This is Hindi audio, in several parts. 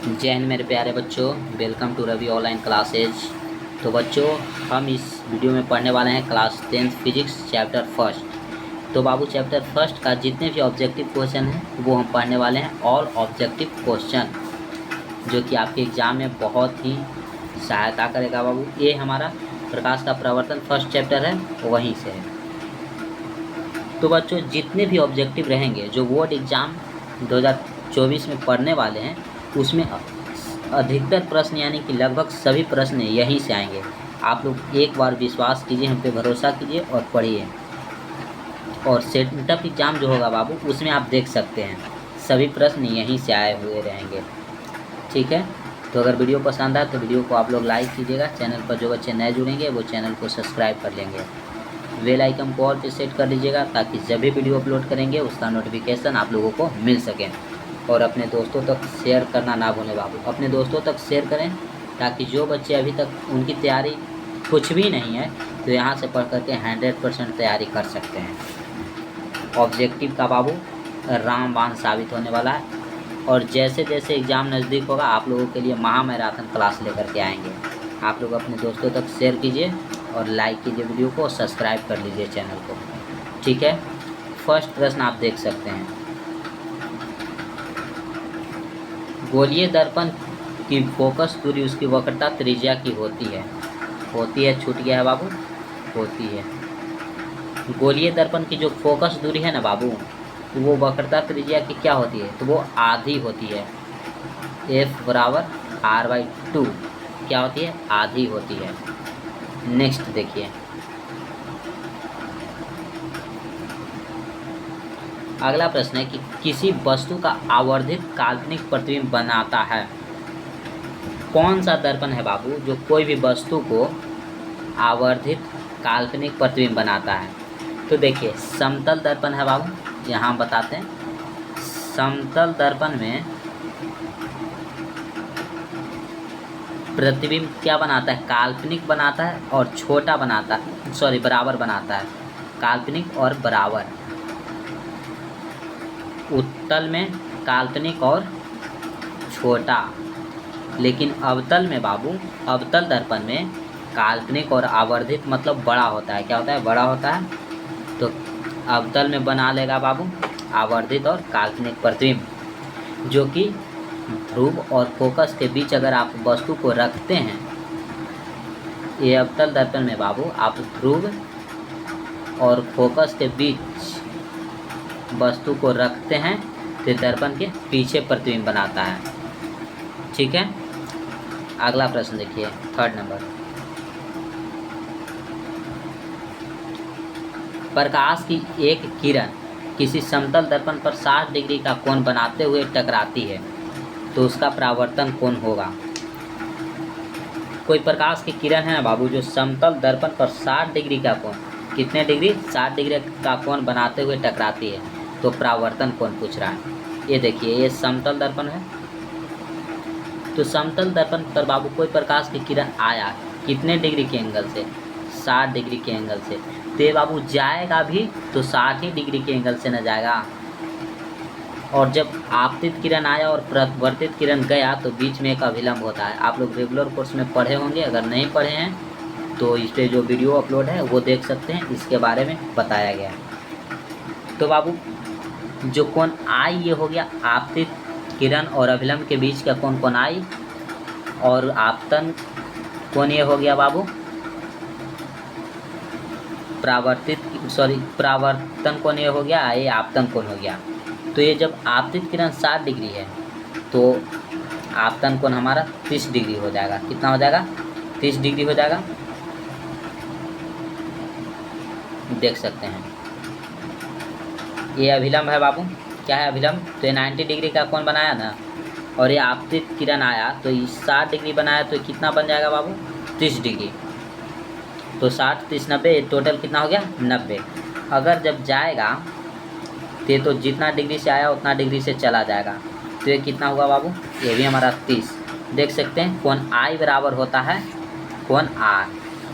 जय हिंद मेरे प्यारे बच्चों, welcome to Ravi online classes. तो बच्चों, हम इस वीडियो में पढ़ने वाले हैं class 10th physics chapter first. तो बाबू, चैप्टर फर्स्ट का जितने भी ऑब्जेक्टिव क्वेश्चन हैं वो हम पढ़ने वाले हैं, ऑल ऑब्जेक्टिव क्वेश्चन, जो कि आपके एग्ज़ाम में बहुत ही सहायता करेगा बाबू। ये हमारा प्रकाश का प्रवर्तन फर्स्ट चैप्टर है, वहीं से है। तो बच्चों, जितने भी ऑब्जेक्टिव रहेंगे जो बोर्ड एग्ज़ाम 2024 में पढ़ने वाले हैं, उसमें अधिकतर प्रश्न यानी कि लगभग सभी प्रश्न यहीं से आएंगे। आप लोग एक बार विश्वास कीजिए, हम पे भरोसा कीजिए और पढ़िए। और सेटअप एग्ज़ाम जो होगा बाबू, उसमें आप देख सकते हैं सभी प्रश्न यहीं से आए हुए रहेंगे। ठीक है, तो अगर वीडियो पसंद आए तो वीडियो को आप लोग लाइक कीजिएगा। चैनल पर जो बच्चे नए जुड़ेंगे वो चैनल को सब्सक्राइब कर लेंगे। बेल आइकन को ऑल पे सेट कर लीजिएगा ताकि जब भी वीडियो अपलोड करेंगे उसका नोटिफिकेशन आप लोगों को मिल सके। और अपने दोस्तों तक शेयर करना ना भूलें बाबू, अपने दोस्तों तक शेयर करें ताकि जो बच्चे अभी तक उनकी तैयारी कुछ भी नहीं है तो यहाँ से पढ़ करके 100% तैयारी कर सकते हैं। ऑब्जेक्टिव का बाबू रामबाण साबित होने वाला है, और जैसे जैसे एग्ज़ाम नज़दीक होगा आप लोगों के लिए महा मैराथन क्लास लेकर के आएंगे। आप लोग अपने दोस्तों तक शेयर कीजिए और लाइक कीजिए वीडियो को, सब्सक्राइब कर लीजिए चैनल को। ठीक है, फर्स्ट प्रश्न आप देख सकते हैं। गोलीय दर्पण की फोकस दूरी उसकी वक्रता त्रिज्या की होती है। छूट गया है बाबू, होती है। गोलीय दर्पण की जो फोकस दूरी है ना बाबू, वो वक्रता त्रिज्या की क्या होती है, तो वो आधी होती है। F बराबर R/2 क्या होती है, आधी होती है। नेक्स्ट देखिए, अगला प्रश्न है कि किसी वस्तु का आवर्धित काल्पनिक प्रतिबिंब बनाता है। कौन सा दर्पण है बाबू जो कोई भी वस्तु को आवर्धित काल्पनिक प्रतिबिंब बनाता है? तो देखिए, समतल दर्पण है बाबू, यहाँ हम बताते हैं। समतल दर्पण में प्रतिबिंब क्या बनाता है, काल्पनिक बनाता है और छोटा बनाता है, बराबर बनाता है। काल्पनिक और बराबर। उत्तल में काल्पनिक और छोटा, लेकिन अवतल में बाबू, अवतल दर्पण में काल्पनिक और आवर्धित मतलब बड़ा होता है। क्या होता है, बड़ा होता है। तो अवतल में बना लेगा बाबू आवर्धित और काल्पनिक प्रतिबिंब, जो कि ध्रुव और फोकस के बीच अगर आप वस्तु को रखते हैं, ये अवतल दर्पण में बाबू आप ध्रुव और फोकस के बीच वस्तु को रखते हैं तो दर्पण के पीछे प्रतिबिंब बनाता है। ठीक है, अगला प्रश्न देखिए, थर्ड नंबर। प्रकाश की एक किरण किसी समतल दर्पण पर 60 डिग्री का कोण बनाते हुए टकराती है तो उसका परावर्तन कोण होगा। कोई प्रकाश की किरण है ना बाबू जो समतल दर्पण पर 60 डिग्री का कोण, कितने डिग्री, 60 डिग्री का कोण बनाते हुए टकराती है, तो परावर्तन कोण पूछ रहा है। ये देखिए, ये समतल दर्पण है। तो समतल दर्पण पर बाबू कोई प्रकाश की किरण आया, कितने डिग्री के एंगल से, 60 डिग्री के एंगल से, तो ये बाबू जाएगा भी तो 60 ही डिग्री के एंगल से न जाएगा। और जब आपतित किरण आया और परावर्तित किरण गया तो बीच में एक अभिलंब होता है। आप लोग रेगुलर कोर्स में पढ़े होंगे, अगर नहीं पढ़े हैं तो इस पर जो वीडियो अपलोड है वो देख सकते हैं, इसके बारे में बताया गया है। तो बाबू, जो कोण आई ये हो गया आपतित किरण और अभिलंब के बीच का कोण आई, और आपतन कोण ये हो गया बाबू परावर्तन कोण ये हो गया, ये आपतन कोण हो गया। तो ये जब आपतित किरण 60 डिग्री है तो आपतन कोण हमारा 30 डिग्री हो जाएगा। कितना हो जाएगा, 30 डिग्री हो जाएगा। देख सकते हैं, ये अभिलंब है बाबू। क्या है अभिलंब, तो ये 90 डिग्री का कोण बनाया ना, और ये आपतित किरण आया तो ये 60 डिग्री बनाया, तो कितना बन जाएगा बाबू, 30 डिग्री। तो 60 30 90, टोटल कितना हो गया, 90। अगर जब जाएगा तो जितना डिग्री से आया उतना डिग्री से चला जाएगा, तो ये कितना हुआ बाबू, ये भी हमारा 30। देख सकते हैं, कोण आई बराबर होता है कोण आर,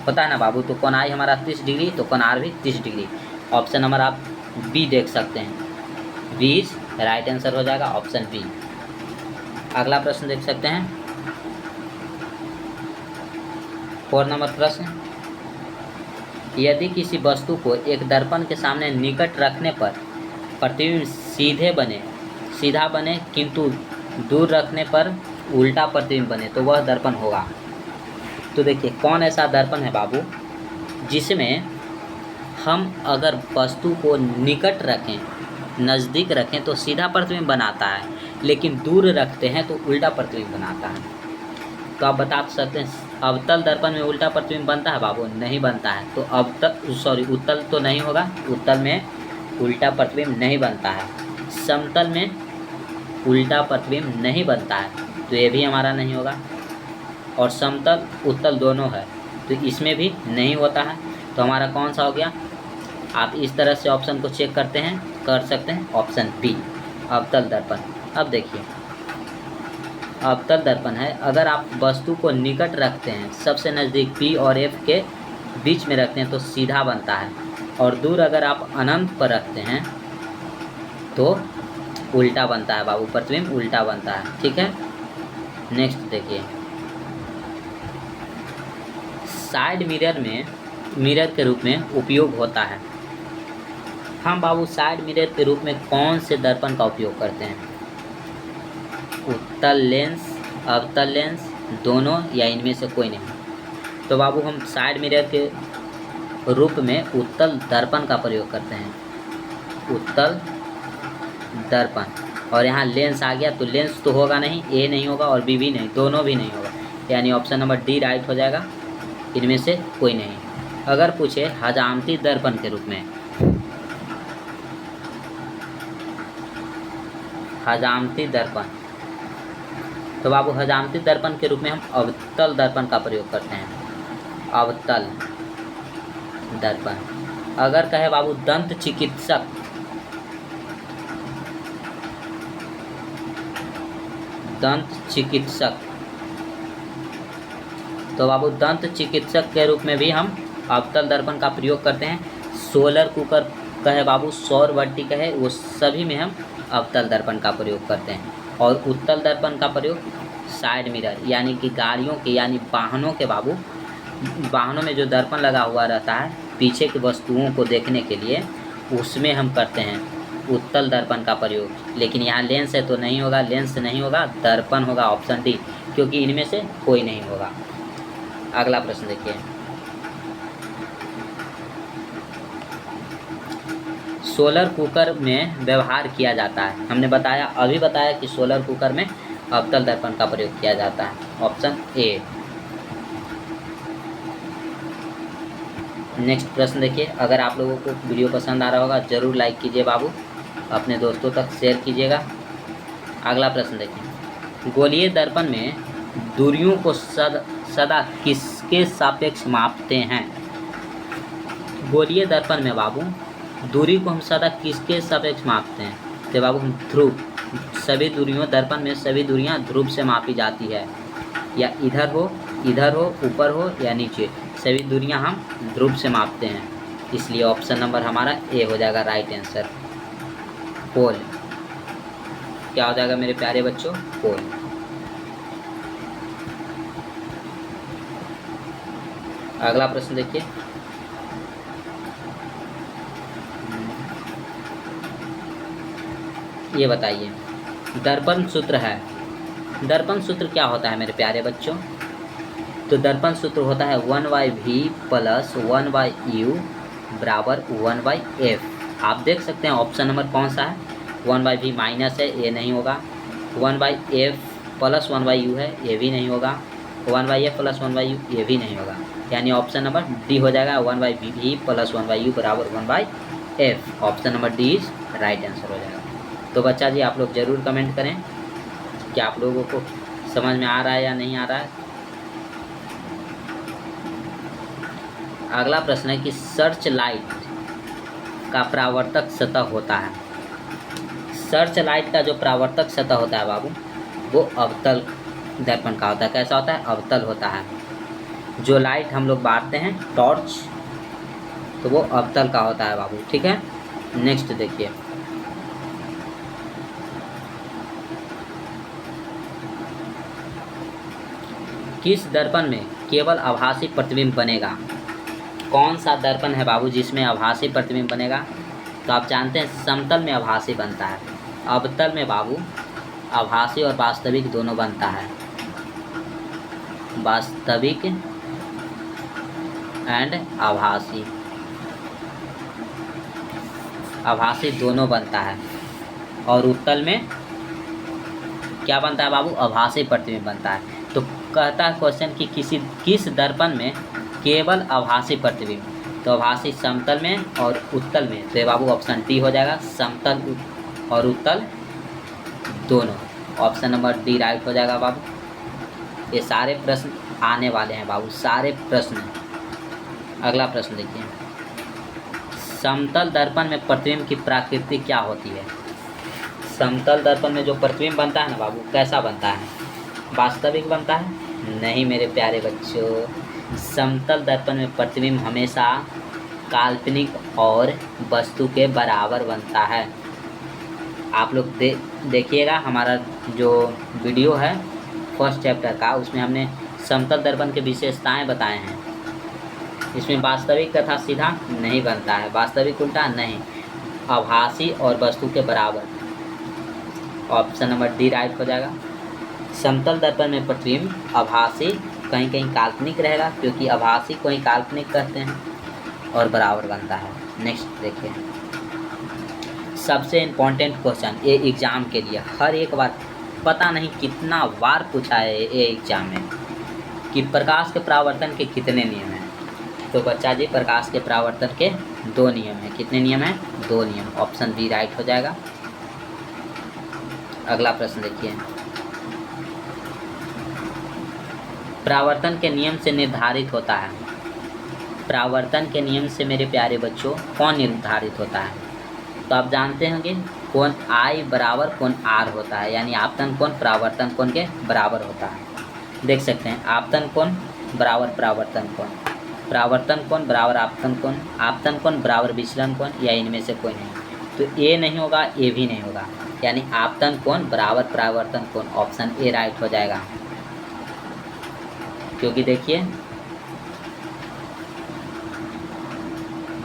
होता है ना बाबू। तो कोण आई हमारा 30 डिग्री, तो कोण आर भी 30 डिग्री। ऑप्शन नंबर आप बी देख सकते हैं, 20 राइट आंसर हो जाएगा, ऑप्शन बी। अगला प्रश्न देख सकते हैं, 4 नंबर प्रश्न, यदि किसी वस्तु को एक दर्पण के सामने निकट रखने पर प्रतिबिंब सीधा बने किंतु दूर रखने पर उल्टा प्रतिबिंब बने तो वह दर्पण होगा। तो देखिए कौन ऐसा दर्पण है बाबू जिसमें हम अगर वस्तु को निकट रखें, नज़दीक रखें तो सीधा प्रतिबिंब बनाता है, लेकिन दूर रखते हैं तो उल्टा प्रतिबिंब बनाता है। तो आप बता सकते हैं अवतल दर्पण में उल्टा प्रतिबिंब बनता है बाबू? नहीं बनता है। तो उत्तल तो नहीं होगा, उत्तल में उल्टा प्रतिबिंब नहीं बनता है। समतल में उल्टा प्रतिबिंब नहीं बनता है, तो ये भी हमारा नहीं होगा। और समतल उत्तल दोनों है, तो इसमें भी नहीं होता है। तो हमारा कौन सा हो गया? आप इस तरह से ऑप्शन को चेक कर सकते हैं, ऑप्शन बी अवतल दर्पण। अब देखिए अवतल दर्पण है, अगर आप वस्तु को निकट रखते हैं, सबसे नज़दीक पी और एफ के बीच में रखते हैं तो सीधा बनता है, और दूर अगर आप अनंत पर रखते हैं तो उल्टा बनता है बाबू, प्रतिबिंब उल्टा बनता है। ठीक है, नेक्स्ट देखिए, साइड मिरर के रूप में उपयोग होता है। हम बाबू साइड मिरर के रूप में कौन से दर्पण का उपयोग करते हैं? उत्तल लेंस, अवतल लेंस, दोनों, या इनमें से कोई नहीं। तो बाबू हम साइड मिरर के रूप में उत्तल दर्पण का प्रयोग करते हैं, उत्तल दर्पण। और यहाँ लेंस आ गया, तो लेंस तो होगा नहीं, ए नहीं होगा और बी भी नहीं, दोनों भी नहीं होगा, यानी ऑप्शन नंबर डी राइट हो जाएगा, इनमें से कोई नहीं। अगर पूछे हजामती दर्पण के रूप में, हजामती दर्पण, तो बाबू हजामती दर्पण के रूप में हम अवतल दर्पण का प्रयोग करते हैं, अवतल दर्पण। अगर कहे बाबू दंत चिकित्सक, तो बाबू दंत चिकित्सक के रूप में भी हम अवतल दर्पण का प्रयोग करते हैं। सोलर कुकर कहे बाबू, सौर वर्ती कहे, वो सभी में हम अवतल दर्पण का प्रयोग करते हैं। और उत्तल दर्पण का प्रयोग साइड मिरर, यानी कि गाड़ियों के, यानी वाहनों के बाबू, वाहनों में जो दर्पण लगा हुआ रहता है पीछे की वस्तुओं को देखने के लिए, उसमें हम करते हैं उत्तल दर्पण का प्रयोग। लेकिन यहाँ लेंस है तो नहीं होगा, लेंस नहीं होगा, दर्पण होगा, ऑप्शन डी, क्योंकि इनमें से कोई नहीं होगा। अगला प्रश्न देखिए, सोलर कुकर में व्यवहार किया जाता है। हमने अभी बताया कि सोलर कुकर में अवतल दर्पण का प्रयोग किया जाता है, ऑप्शन ए। नेक्स्ट प्रश्न देखिए, अगर आप लोगों को वीडियो पसंद आ रहा होगा ज़रूर लाइक कीजिए बाबू, अपने दोस्तों तक शेयर कीजिएगा। अगला प्रश्न देखिए, गोलीय दर्पण में दूरियों को सदा किसके सापेक्ष मापते हैं? गोलीय दर्पण में बाबू दूरी को हम सदा किसके सापेक्ष मापते हैं? तो बाबू हम ध्रुव, सभी दूरियों, दर्पण में सभी दूरियां ध्रुव से मापी जाती है, या इधर हो, ऊपर हो या नीचे, सभी दूरियां हम ध्रुव से मापते हैं। इसलिए ऑप्शन नंबर हमारा ए हो जाएगा राइट आंसर, पोल। क्या हो जाएगा मेरे प्यारे बच्चों? पोल। अगला प्रश्न देखिए, ये बताइए, दर्पण सूत्र है। दर्पण सूत्र क्या होता है मेरे प्यारे बच्चों? तो दर्पण सूत्र होता है 1/v प्लस 1/u बराबर 1/f। आप देख सकते हैं ऑप्शन नंबर कौन सा है? 1/v माइनस है, ये नहीं होगा। 1/f प्लस 1/u है, ये भी नहीं होगा। 1/f प्लस 1/u, ये भी नहीं होगा। यानी ऑप्शन नंबर डी हो जाएगा, 1/v प्लस 1/u बराबर 1/f। Option number D is right answer हो जाएगा। तो बच्चा जी आप लोग ज़रूर कमेंट करें कि आप लोगों को समझ में आ रहा है या नहीं आ रहा है। अगला प्रश्न है कि सर्च लाइट का परावर्तक सतह होता है। सर्च लाइट का जो परावर्तक सतह होता है बाबू, वो अवतल दर्पण का होता है। कैसा होता है? अवतल होता है। जो लाइट हम लोग बांटते हैं टॉर्च, तो वो अवतल का होता है बाबू। ठीक है, नेक्स्ट देखिए, किस दर्पण में केवल आभासी प्रतिबिंब बनेगा? कौन सा दर्पण है बाबू जिसमें आभासी प्रतिबिंब बनेगा? तो आप जानते हैं समतल में आभासी बनता है, अवतल में बाबू आभासी और वास्तविक दोनों बनता है, वास्तविक एंड आभासी, आभासी दोनों बनता है। और उत्तल में क्या बनता है बाबू? आभासी प्रतिबिंब बनता है। तो कहता है क्वेश्चन कि किस दर्पण में केवल आभासी प्रतिबिंब, तो आभासी समतल में और उत्तल में, तो ये बाबू ऑप्शन डी हो जाएगा, समतल और उत्तल दोनों। ऑप्शन नंबर डी राइट हो जाएगा बाबू। ये सारे प्रश्न आने वाले हैं बाबू, सारे प्रश्न। अगला प्रश्न देखिए, समतल दर्पण में प्रतिबिंब की प्रकृति क्या होती है? समतल दर्पण में जो प्रतिबिंब बनता है ना बाबू, कैसा बनता है? वास्तविक बनता है? नहीं मेरे प्यारे बच्चों, समतल दर्पण में प्रतिबिंब हमेशा काल्पनिक और वस्तु के बराबर बनता है। आप लोग देखिएगा हमारा जो वीडियो है फर्स्ट चैप्टर का, उसमें हमने समतल दर्पण की विशेषताएं बताए हैं। इसमें वास्तविक तथा सीधा नहीं बनता है, वास्तविक उल्टा नहीं, आभासी और वस्तु के बराबर। ऑप्शन नंबर डी राइट हो जाएगा। समतल दर्पण में प्रतिबिंब आभासी कहीं कहीं काल्पनिक रहेगा, क्योंकि आभासी को ही काल्पनिक कहते हैं, और बराबर बनता है। नेक्स्ट देखिए, सबसे इम्पोर्टेंट क्वेश्चन ये एग्ज़ाम के लिए हर एक बार, पता नहीं कितना बार पूछा है ये एग्ज़ाम में, कि प्रकाश के परावर्तन के कितने नियम हैं? तो बच्चा जी प्रकाश के परावर्तन के 2 नियम हैं। कितने नियम हैं? 2 नियम। ऑप्शन बी राइट हो जाएगा। अगला प्रश्न देखिए, परावर्तन के नियम से निर्धारित होता है, परावर्तन के नियम से मेरे प्यारे बच्चों कौन निर्धारित होता है? तो आप जानते होंगे कोण आई बराबर कोण आर होता है, यानी आपतन कोण परावर्तन कोण के बराबर होता है। देख सकते हैं आपतन कोण बराबर परावर्तन कोण, परावर्तन कोण बराबर आपतन कोण बराबर विचलन कोण, या इनमें से कोई नहीं। तो ए नहीं होगा, ए भी नहीं होगा, यानी आपतन कोण बराबर परावर्तन कोण। ऑप्शन ए राइट हो जाएगा। क्योंकि देखिए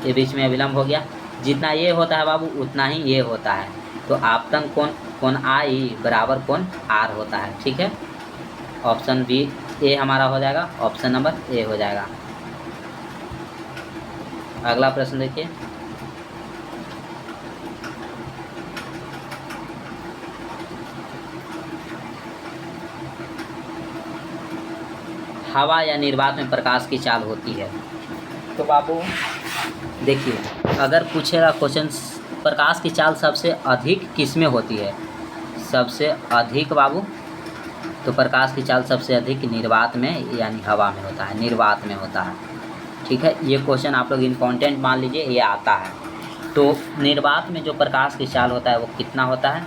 ये बीच में अविलंब हो गया, जितना ये होता है बाबू उतना ही ये होता है। तो आपतन कोण आई बराबर कोण आर होता है। ठीक है, ऑप्शन बी ए हमारा हो जाएगा, ऑप्शन नंबर ए हो जाएगा। अगला प्रश्न देखिए, हवा या निर्वात में प्रकाश की चाल होती है? तो बाबू देखिए, अगर पूछेगा क्वेश्चन प्रकाश की चाल सबसे अधिक किस में होती है? सबसे अधिक बाबू, तो प्रकाश की चाल सबसे अधिक निर्वात में यानी हवा में होता है, निर्वात में होता है। ठीक है, ये क्वेश्चन आप लोग इम्पोर्टेंट मान लीजिए, ये आता है। तो निर्वात में जो प्रकाश की चाल होता है वो कितना होता है?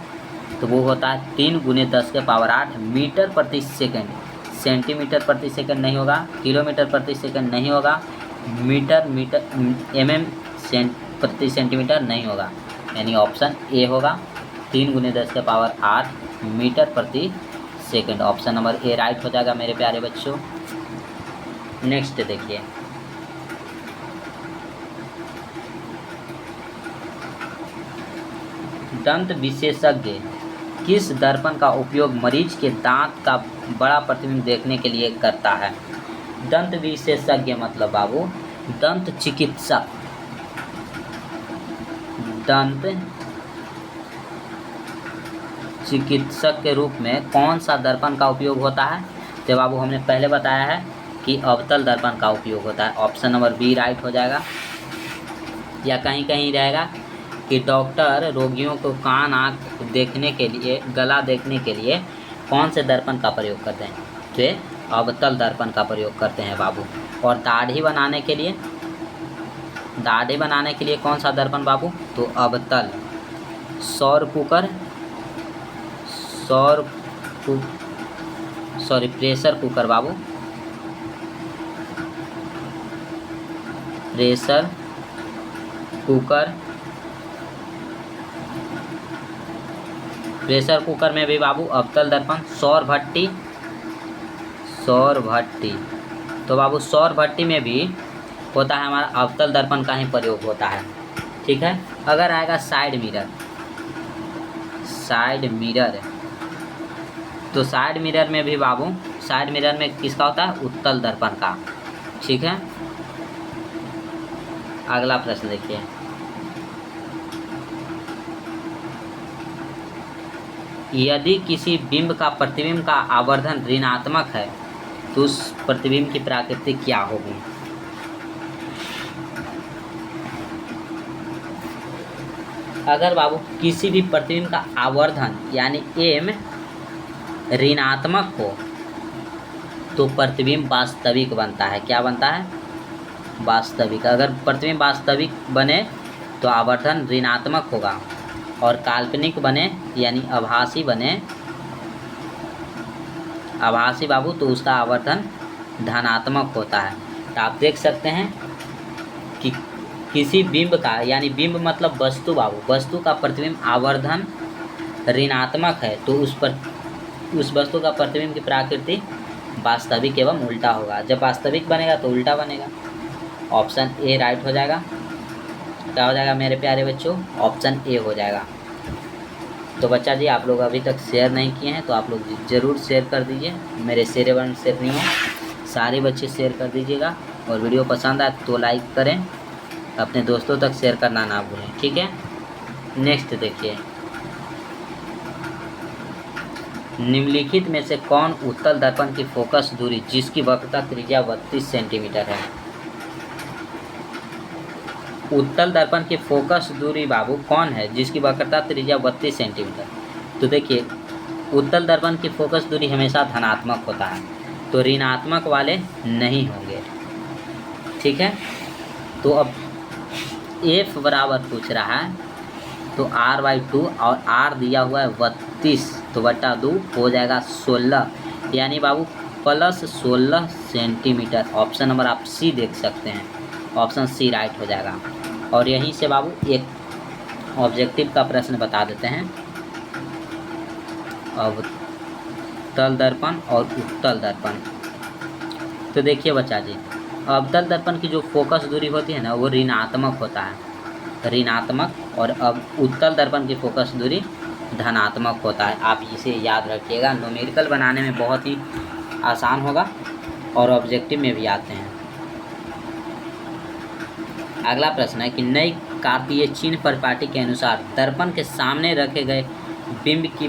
तो वो होता है 3 × 10⁸ मीटर प्रति सेकंड। सेंटीमीटर प्रति सेकंड नहीं होगा, किलोमीटर प्रति सेकंड नहीं होगा, मीटर mm प्रति सेंटीमीटर नहीं होगा, यानी ऑप्शन ए होगा 3 × 10⁸ मीटर प्रति second. Option number A right हो जाएगा मेरे प्यारे बच्चों। नेक्स्ट देखिए, दंत विशेषज्ञ किस दर्पण का उपयोग मरीज के दांत का बड़ा प्रतिबिंब देखने के लिए करता है? दंत विशेषज्ञ मतलब बाबू दंत चिकित्सक, दंत चिकित्सक के रूप में कौन सा दर्पण का उपयोग होता है? तो बाबू हमने पहले बताया है कि अवतल दर्पण का उपयोग होता है। ऑप्शन नंबर बी राइट हो जाएगा। या कहीं कहीं रहेगा कि डॉक्टर रोगियों को कान आँख देखने के लिए, गला देखने के लिए कौन से दर्पण का प्रयोग करते हैं? तो अवतल दर्पण का प्रयोग करते हैं बाबू। और दाढ़ी बनाने के लिए, दाढ़ी बनाने के लिए कौन सा दर्पण बाबू? तो अवतल। प्रेशर कुकर बाबू, प्रेशर कुकर, प्रेशर कुकर में भी बाबू अवतल दर्पण। सौर सौर भट्टी। तो बाबू सौर भट्टी में भी होता है हमारा अवतल दर्पण का ही प्रयोग होता है, ठीक है। अगर आएगा साइड मिरर, साइड मिरर, तो साइड मिरर में भी बाबू, साइड मिरर में किसका होता है? उत्तल दर्पण का, ठीक है। अगला प्रश्न देखिए, यदि किसी बिंब का प्रतिबिंब का आवर्धन ऋणात्मक है तो उस प्रतिबिंब की प्रकृति क्या होगी? अगर बाबू किसी भी प्रतिबिंब का आवर्धन यानी एम ऋणात्मक हो तो प्रतिबिंब वास्तविक बनता है। क्या बनता है? वास्तविक। अगर प्रतिबिंब वास्तविक बने तो आवर्धन ऋणात्मक होगा, और काल्पनिक बने यानी आभासी बने, आभासी बाबू, तो उसका आवर्धन धनात्मक होता है। तो आप देख सकते हैं कि किसी बिंब का, यानी बिंब मतलब वस्तु बाबू, वस्तु का प्रतिबिंब आवर्धन ऋणात्मक है तो उस वस्तु का प्रतिबिंब की प्रकृति वास्तविक एवं उल्टा होगा। जब वास्तविक बनेगा तो उल्टा बनेगा। ऑप्शन ए राइट हो जाएगा। क्या हो जाएगा मेरे प्यारे बच्चों? ऑप्शन ए हो जाएगा। तो बच्चा जी, आप लोग अभी तक शेयर नहीं किए हैं तो आप लोग ज़रूर शेयर कर दीजिए। मेरे शेयर वन शेयर नहीं हो, सारे बच्चे शेयर कर दीजिएगा। और वीडियो पसंद आए तो लाइक करें, अपने दोस्तों तक शेयर करना ना भूलें, ठीक है। नेक्स्ट देखिए, निम्नलिखित में से कौन उत्तल दर्पण की फोकस दूरी जिसकी वक्रता त्रिज्या 32 सेंटीमीटर है? उत्तल दर्पण की फोकस दूरी बाबू कौन है जिसकी वक्रता त्रिज्या 32 सेंटीमीटर? तो देखिए, उत्तल दर्पण की फोकस दूरी हमेशा धनात्मक होता है, तो ऋणात्मक वाले नहीं होंगे, ठीक है। तो अब एफ बराबर पूछ रहा है, तो r/2 और r दिया हुआ है 32, तो बटा 2 हो जाएगा 16, यानी बाबू प्लस 16 सेंटीमीटर। ऑप्शन नंबर आप सी देख सकते हैं, ऑप्शन सी राइट हो जाएगा। और यहीं से बाबू एक ऑब्जेक्टिव का प्रश्न बता देते हैं, अवतल दर्पण और उत्तल दर्पण। तो देखिए बच्चा जी, अवतल दर्पण की जो फोकस दूरी होती है ना, वो ऋणात्मक होता है, ऋणात्मक, और अब उत्तल दर्पण की फोकस दूरी धनात्मक होता है। आप इसे याद रखिएगा, न्यूमेरिकल बनाने में बहुत ही आसान होगा और ऑब्जेक्टिव में भी आते हैं। अगला प्रश्न है कि नई कार्तीय चिन्ह परिपाटी के अनुसार दर्पण के सामने रखे गए बिंब की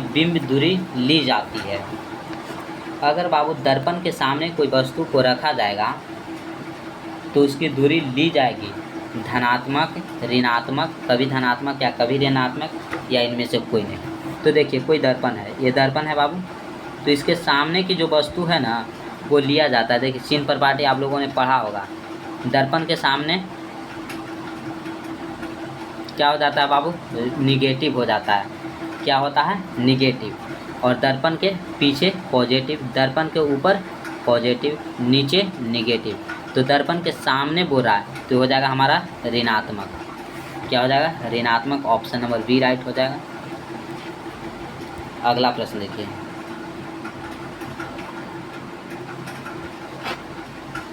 बिंब दूरी ली जाती है। अगर बाबू दर्पण के सामने कोई वस्तु को रखा जाएगा तो उसकी दूरी ली जाएगी धनात्मक, ऋणात्मक, कभी धनात्मक या कभी ऋणात्मक, या इनमें से कोई नहीं। तो देखिए, कोई दर्पण है, ये दर्पण है बाबू, तो इसके सामने की जो वस्तु है ना वो लिया जाता है। देखिए चिन्ह परिपाटी आप लोगों ने पढ़ा होगा, दर्पण के सामने क्या हो जाता है बाबू? निगेटिव हो जाता है। क्या होता है? निगेटिव। और दर्पण के पीछे पॉजिटिव, दर्पण के ऊपर पॉजिटिव, नीचे निगेटिव। तो दर्पण के सामने बोल रहा है तो हो जाएगा हमारा ऋणात्मक। क्या हो जाएगा? ऋणात्मक। ऑप्शन नंबर बी राइट हो जाएगा। अगला प्रश्न देखिए,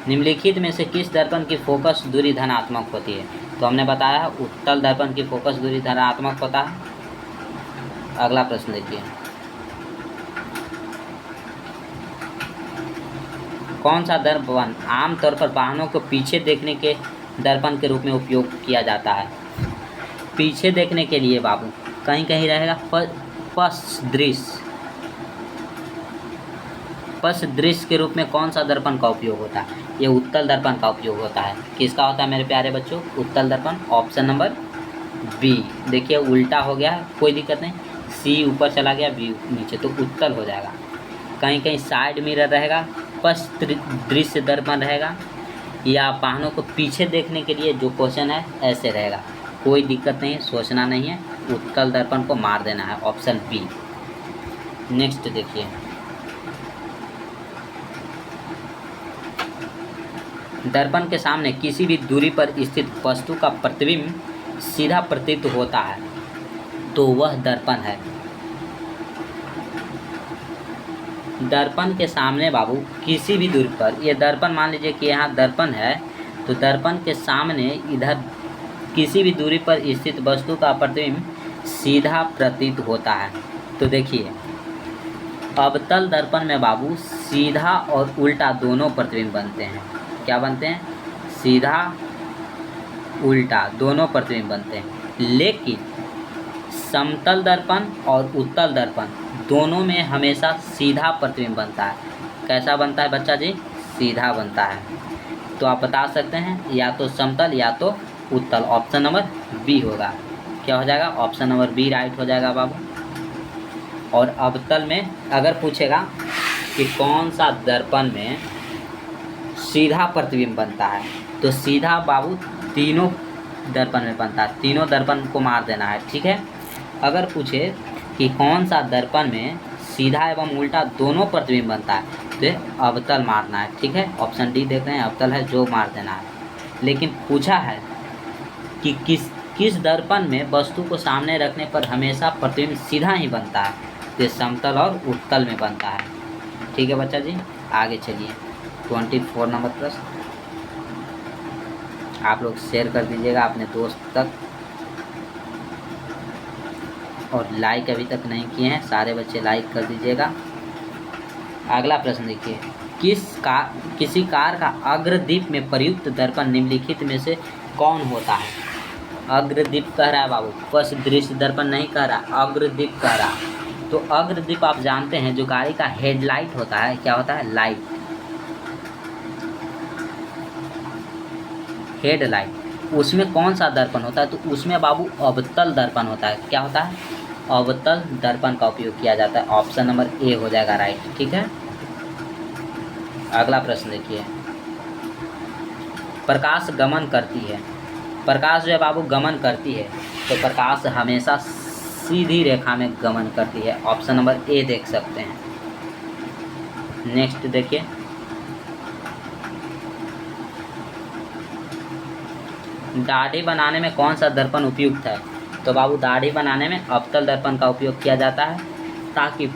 निम्नलिखित में से किस दर्पण की फोकस दूरी धनात्मक होती है? तो हमने बताया उत्तल दर्पण की फोकस दूरी धनात्मक होता है। अगला प्रश्न देखिए, कौन सा दर्पण आमतौर पर वाहनों को पीछे देखने के दर्पण के रूप में उपयोग किया जाता है? पीछे देखने के लिए बाबू कहीं कहीं रहेगा पश्च दृश्य। पश्च दृश्य के रूप में कौन सा दर्पण का उपयोग होता है? ये उत्तल दर्पण का उपयोग होता है। किसका होता है मेरे प्यारे बच्चों? उत्तल दर्पण। Option number B. देखिए उल्टा हो गया है, कोई दिक्कत नहीं, सी ऊपर चला गया, बी नीचे, तो उत्तल हो जाएगा। कहीं कहीं साइड मिरर रहेगा, पश्च दृश्य दर्पण रहेगा, या वाहनों को पीछे देखने के लिए जो क्वेश्चन है ऐसे रहेगा। कोई दिक्कत नहीं है, सोचना नहीं है, उत्तल दर्पण को मार देना है। Option B. नेक्स्ट देखिए, दर्पण के सामने किसी भी दूरी पर स्थित वस्तु का प्रतिबिंब सीधा प्रतीत होता है तो वह दर्पण है। दर्पण के सामने बाबू किसी भी दूरी पर, ये दर्पण मान लीजिए कि यहाँ दर्पण है, तो दर्पण के सामने इधर किसी भी दूरी पर स्थित वस्तु का प्रतिबिंब सीधा प्रतीत होता है। तो देखिए अवतल दर्पण में बाबू सीधा और उल्टा दोनों प्रतिबिंब बनते हैं। क्या बनते हैं? सीधा उल्टा दोनों प्रतिबिंब बनते हैं। लेकिन समतल दर्पण और उत्तल दर्पण दोनों में हमेशा सीधा प्रतिबिंब बनता है। कैसा बनता है बच्चा जी? सीधा बनता है। तो आप बता सकते हैं या तो समतल या तो उत्तल। ऑप्शन नंबर बी होगा। क्या हो जाएगा? ऑप्शन नंबर बी राइट हो जाएगा बाबू। और अवतल में अगर पूछेगा कि कौन सा दर्पण में सीधा प्रतिबिंब बनता है, तो सीधा बाबू तीनों दर्पण में बनता है। तीनों दर्पण को मार देना है, ठीक है। अगर पूछे कि कौन सा दर्पण में सीधा एवं उल्टा दोनों प्रतिबिंब बनता है, तो अवतल मारना है, ठीक है। ऑप्शन डी देख रहे हैं, अवतल है, जो मार देना है। लेकिन पूछा है कि किस दर्पण में वस्तु को सामने रखने पर हमेशा प्रतिबिंब सीधा ही बनता है, तो समतल और उत्तल में बनता है, ठीक है बच्चा जी। आगे चलिए 24 नंबर प्रश्न। आप लोग शेयर कर दीजिएगा अपने दोस्त तक, और लाइक अभी तक नहीं किए हैं सारे बच्चे लाइक कर दीजिएगा। अगला प्रश्न देखिए, किसी कार का अग्रदीप में प्रयुक्त दर्पण निम्नलिखित में से कौन होता है? अग्रदीप कह रहा है बाबू, पश्च दृश्य दर्पण नहीं कह रहा, अग्रदीप कह रहा। तो अग्रदीप आप जानते हैं जो गाड़ी का हेडलाइट होता है, क्या होता है? Light, headlight. उसमें कौन सा दर्पण होता है? तो उसमें बाबू अवतल दर्पण होता है। क्या होता है? अवतल दर्पण का उपयोग किया जाता है। ऑप्शन नंबर ए हो जाएगा राइट, ठीक है। अगला प्रश्न देखिए, प्रकाश गमन करती है। प्रकाश जो है बाबू गमन करती है, तो प्रकाश हमेशा सीधी रेखा में गमन करती है। ऑप्शन नंबर ए देख सकते हैं। नेक्स्ट देखिए, दाढ़ी बनाने में कौन सा दर्पण उपयुक्त है? तो बाबू दाढ़ी बनाने में अवतल दर्पण का उपयोग किया जाता है, ताकि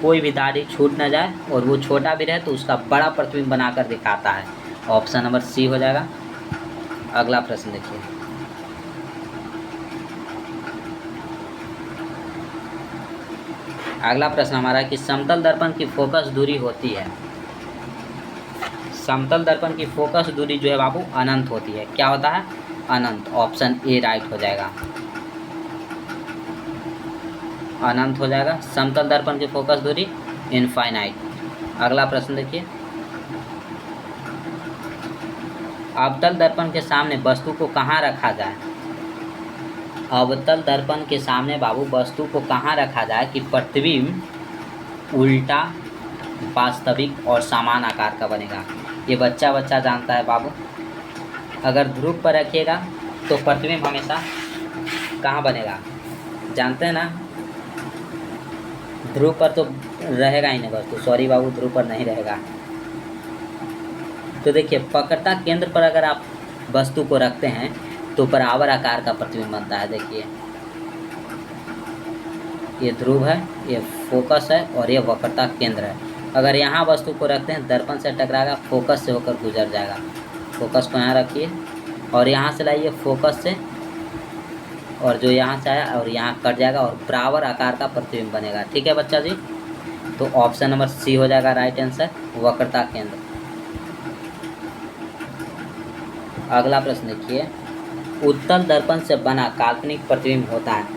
कोई भी दाढ़ी छूट न जाए, और वो छोटा भी रहे तो उसका बड़ा प्रतिबिंब बनाकर दिखाता है। ऑप्शन नंबर सी हो जाएगा। अगला प्रश्न देखिए, अगला प्रश्न हमारा कि समतल दर्पण की फोकस दूरी होती है। समतल दर्पण की फोकस दूरी जो है बाबू अनंत होती है। क्या होता है? अनंत। ऑप्शन ए राइट हो जाएगा, अनंत हो जाएगा। समतल दर्पण की फोकस दूरी इनफाइनाइट। अगला प्रश्न देखिए, अवतल दर्पण के सामने वस्तु को कहाँ रखा जाए? अवतल दर्पण के सामने बाबू वस्तु को कहाँ रखा जाए कि प्रतिबिंब उल्टा, वास्तविक और समान आकार का बनेगा? ये बच्चा जानता है बाबू। अगर ध्रुव पर रखिएगा तो प्रतिबिंब हमेशा कहाँ बनेगा? जानते हैं ना, ध्रुव पर तो रहेगा ही नहीं वस्तु। सॉरी बाबू, ध्रुव पर नहीं रहेगा। तो देखिए वक्रता केंद्र पर अगर आप वस्तु को रखते हैं तो बराबर आकार का प्रतिबिंब बनता है। देखिए ये ध्रुव है, ये फोकस है, और ये वक्रता केंद्र है। अगर यहाँ वस्तु को रखते हैं दर्पण से टकराएगा, फोकस से होकर गुजर जाएगा। फोकस को यहाँ रखिए और यहाँ से लाइए फोकस से, और जो यहाँ से आया और यहाँ कट जाएगा और बराबर आकार का प्रतिबिंब बनेगा। ठीक है बच्चा जी, तो ऑप्शन नंबर सी हो जाएगा राइट आंसर, वक्रता केंद्र। अगला प्रश्न देखिए, उत्तल दर्पण से बना काल्पनिक प्रतिबिंब होता है।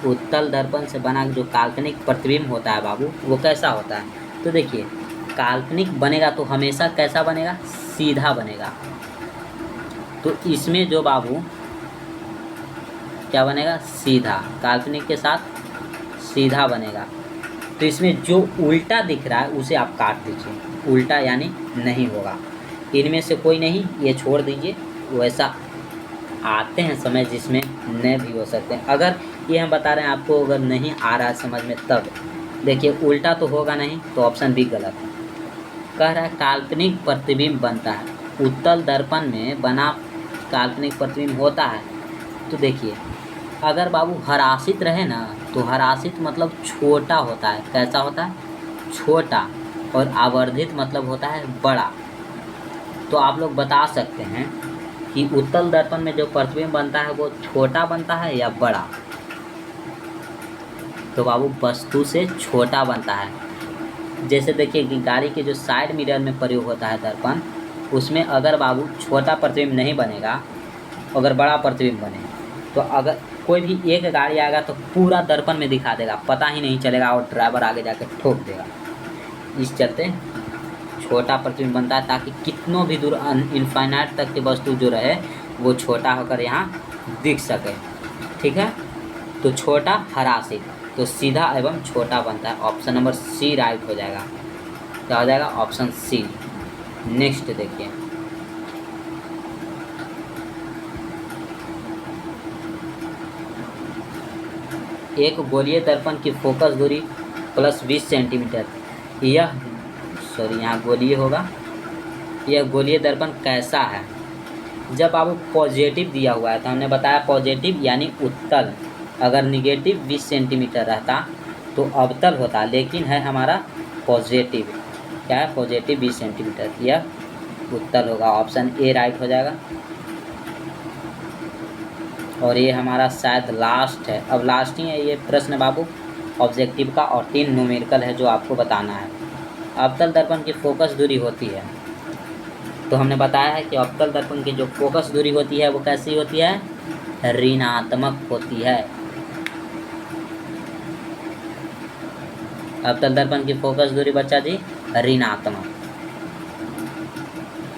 उत्तल दर्पण से बना जो काल्पनिक प्रतिबिंब होता है बाबू, वो कैसा होता है? तो देखिए काल्पनिक बनेगा तो हमेशा कैसा बनेगा? सीधा बनेगा। तो इसमें जो बाबू क्या बनेगा? सीधा, काल्पनिक के साथ सीधा बनेगा। तो इसमें जो उल्टा दिख रहा है उसे आप काट दीजिए, उल्टा यानी नहीं होगा। इनमें से कोई नहीं, ये छोड़ दीजिए। वैसा आते हैं समय जिसमें न भी हो सकते हैं। अगर ये हम बता रहे हैं आपको, अगर नहीं आ रहा है समझ में तब देखिए, उल्टा तो होगा नहीं, तो ऑप्शन बी गलत है। कह रहा है काल्पनिक प्रतिबिंब बनता है, उत्तल दर्पण में बना काल्पनिक प्रतिबिंब होता है। तो देखिए अगर बाबू हरासित रहे ना, तो हरासित मतलब छोटा होता है। कैसा होता है? छोटा और आवर्धित मतलब होता है बड़ा। तो आप लोग बता सकते हैं कि उत्तल दर्पण में जो प्रतिबिंब बनता है वो छोटा बनता है या बड़ा। तो बाबू वस्तु से छोटा बनता है। जैसे देखिए कि गाड़ी के जो साइड मिरर में प्रयोग होता है दर्पण, उसमें अगर बाबू छोटा प्रतिबिंब नहीं बनेगा, अगर बड़ा प्रतिबिंब बने तो अगर कोई भी एक गाड़ी आएगा तो पूरा दर्पण में दिखा देगा, पता ही नहीं चलेगा और ड्राइवर आगे जाकर ठोक देगा। इस चलते छोटा प्रतिबिंब बनता है ताकि कितनों भी दूर इनफाइनाइट तक की वस्तु जो रहे वो छोटा होकर यहाँ दिख सके। ठीक है, तो छोटा ह्रासित, तो सीधा एवं छोटा बनता है। ऑप्शन नंबर सी राइट हो जाएगा। क्या हो जाएगा? Option C. नेक्स्ट देखिए, एक गोलीय दर्पण की फोकस दूरी प्लस 20 सेंटीमीटर, यह यहाँ गोलीय होगा। यह गोलीय दर्पण कैसा है? जब बाबू पॉजिटिव दिया हुआ है तो हमने बताया पॉजिटिव यानी उत्तल, अगर निगेटिव 20 सेंटीमीटर रहता तो अवतल होता, लेकिन है हमारा पॉजिटिव। क्या है? पॉजिटिव 20 सेंटीमीटर, यह उत्तल होगा। ऑप्शन ए राइट हो जाएगा। और ये हमारा शायद लास्ट है, अब लास्ट ही है ये प्रश्न बाबू ऑब्जेक्टिव का, और 3 न्यूमेरिकल है जो आपको बताना है। अवतल दर्पण की फोकस दूरी होती है, तो हमने बताया है कि अवतल दर्पण की जो फोकस दूरी होती है वो कैसी होती है? ऋणात्मक होती है। अवतल दर्पण की फोकस दूरी बच्चा जी ऋणात्मक।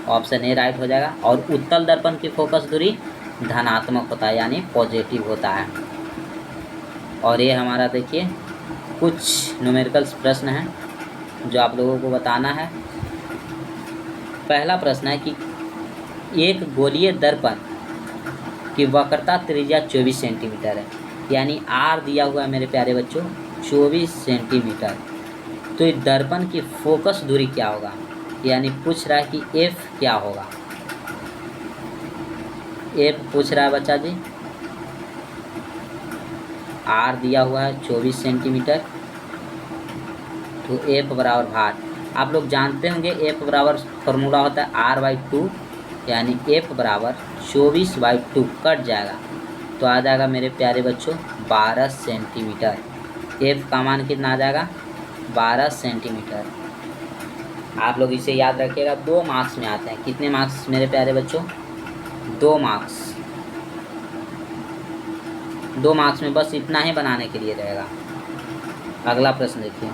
ऑप्शन ए राइट हो जाएगा। और उत्तल दर्पण की फोकस दूरी धनात्मक होता है यानी पॉजिटिव होता है। और ये हमारा देखिए कुछ न्यूमेरिकल्स प्रश्न हैं जो आप लोगों को बताना है। पहला प्रश्न है कि एक गोलीय दर्पण की वक्रता त्रिज्या 24 सेंटीमीटर है, यानी आर दिया हुआ है मेरे प्यारे बच्चों 24 सेंटीमीटर। तो इस दर्पण की फोकस दूरी क्या होगा? यानी पूछ रहा है कि एफ क्या होगा। एफ पूछ रहा है बच्चा जी, आर दिया हुआ है 24 सेंटीमीटर, तो एफ बराबर भार आप लोग जानते होंगे। एफ बराबर फॉर्मूला होता है r/2, यानी एफ बराबर 24/2 कट जाएगा तो आ जाएगा मेरे प्यारे बच्चों 12 सेंटीमीटर। एफ का मान कितना आ जाएगा? 12 सेंटीमीटर। आप लोग इसे याद रखिएगा, 2 मार्क्स में आते हैं। कितने मार्क्स मेरे प्यारे बच्चों? 2 मार्क्स। 2 मार्क्स में बस इतना ही बनाने के लिए रहेगा। अगला प्रश्न देखिए,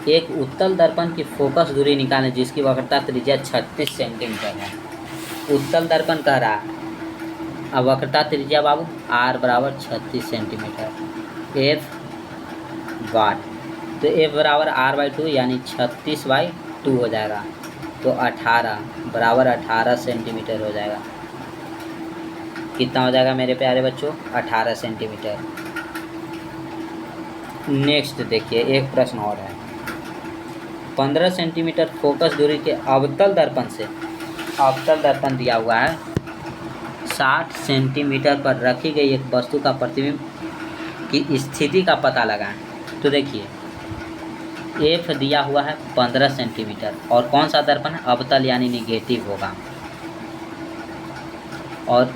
एक उत्तल दर्पण की फोकस दूरी निकालें जिसकी वक्रता त्रिज्या 36 सेंटीमीटर है। उत्तल दर्पण कह रहा है, अब वक्रता त्रिज्या बाबू r बराबर 36 सेंटीमीटर, एफ वाट, तो एफ बराबर r/2 यानी 36/2 हो जाएगा, तो 18 बराबर 18 सेंटीमीटर हो जाएगा। कितना हो जाएगा मेरे प्यारे बच्चों? 18 सेंटीमीटर। नेक्स्ट देखिए, एक प्रश्न और है। 15 सेंटीमीटर फोकस दूरी के अवतल दर्पण से, अवतल दर्पण दिया हुआ है 60 सेंटीमीटर पर रखी गई एक वस्तु का प्रतिबिंब की स्थिति का पता लगाएं। तो देखिए एफ दिया हुआ है 15 सेंटीमीटर और कौन सा दर्पण है? अवतल यानी निगेटिव होगा। और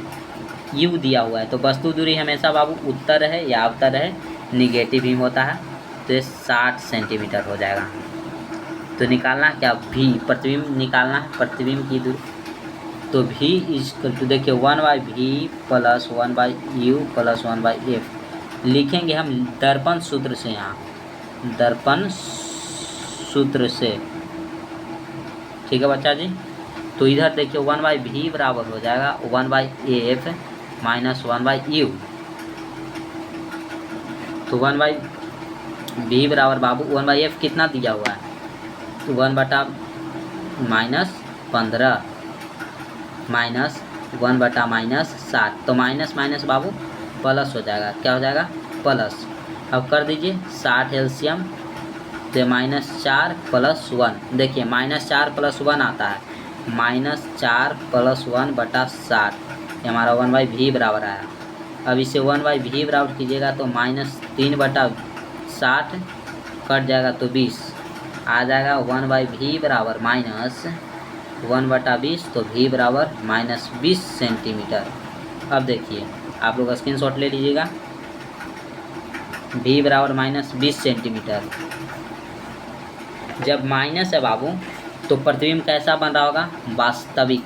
यू दिया हुआ है, तो वस्तु दूरी हमेशा बाबू उत्तर है या अवतल है? निगेटिव ही होता है, तो ये 60 सेंटीमीटर हो जाएगा। तो निकालना क्या? भी प्रतिबिंब निकालना है, प्रतिबिंब की दूरी। तो भी इक्वल टू देखिए 1/v plus 1/u plus 1/f लिखेंगे हम दर्पण सूत्र से। यहाँ दर्पण सूत्र से, ठीक है बच्चा जी। तो इधर देखिए 1/v बराबर हो जाएगा 1/af माइनस 1/u, तो 1/v बराबर बाबू 1/f कितना दिया हुआ है? तो 1/-15 माइनस 1/-60, तो माइनस माइनस बाबू प्लस हो जाएगा। क्या हो जाएगा? प्लस। अब कर दीजिए 60 एलसीएम, तो -4 + 1, देखिए -4 + 1 आता है, -4 + 1/60, ये हमारा 1/v बराबर आया। अब इसे 1/v बराबर कीजिएगा तो -3/60 कट जाएगा तो 20 आ जाएगा। 1/v बराबर -1/20 तो v बराबर -20 सेंटीमीटर। अब देखिए आप लोग स्क्रीनशॉट ले लीजिएगा। v बराबर -20 सेंटीमीटर। जब माइनस है बाबू तो प्रतिबिंब कैसा बन रहा होगा? वास्तविक।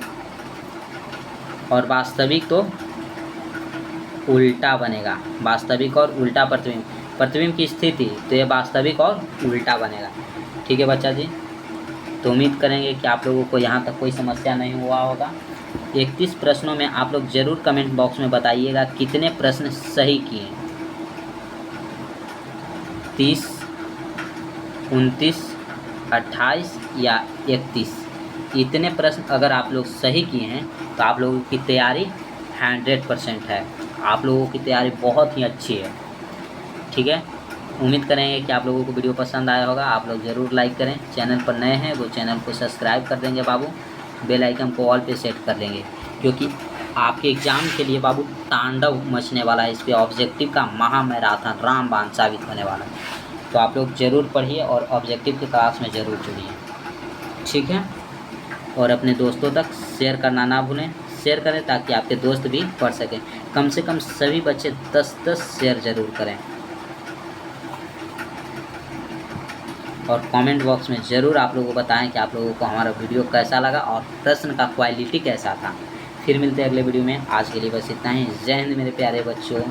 और वास्तविक तो उल्टा बनेगा। वास्तविक और उल्टा प्रतिबिंब, प्रतिबिंब की स्थिति तो ये वास्तविक और उल्टा बनेगा। ठीक है बच्चा जी, तो उम्मीद करेंगे कि आप लोगों को यहाँ तक कोई समस्या नहीं हुआ होगा। 31 प्रश्नों में आप लोग ज़रूर कमेंट बॉक्स में बताइएगा कितने प्रश्न सही किए। 30, 29, 28 या 31 इतने प्रश्न अगर आप लोग सही किए हैं तो आप लोगों की तैयारी 100% है। आप लोगों की तैयारी बहुत ही अच्छी है। ठीक है, उम्मीद करेंगे कि आप लोगों को वीडियो पसंद आया होगा। आप लोग ज़रूर लाइक करें। चैनल पर नए हैं वो चैनल को सब्सक्राइब कर देंगे बाबू। बेल आइकन को ऑल पे सेट कर लेंगे, क्योंकि आपके एग्ज़ाम के लिए बाबू तांडव मचने वाला है। इस पर ऑब्जेक्टिव का महामैराथन रामबाण साबित होने वाला है। तो आप लोग ज़रूर पढ़िए और ऑब्जेक्टिव की क्लास में ज़रूर जुड़िए। ठीक है, और अपने दोस्तों तक शेयर करना ना भूलें। शेयर करें ताकि आपके दोस्त भी पढ़ सकें। कम से कम सभी बच्चे 10-10 शेयर ज़रूर करें। और कमेंट बॉक्स में ज़रूर आप लोगों को बताएं कि आप लोगों को हमारा वीडियो कैसा लगा और प्रश्न का क्वालिटी कैसा था। फिर मिलते हैं अगले वीडियो में। आज के लिए बस इतना ही। जय हिंद मेरे प्यारे बच्चों।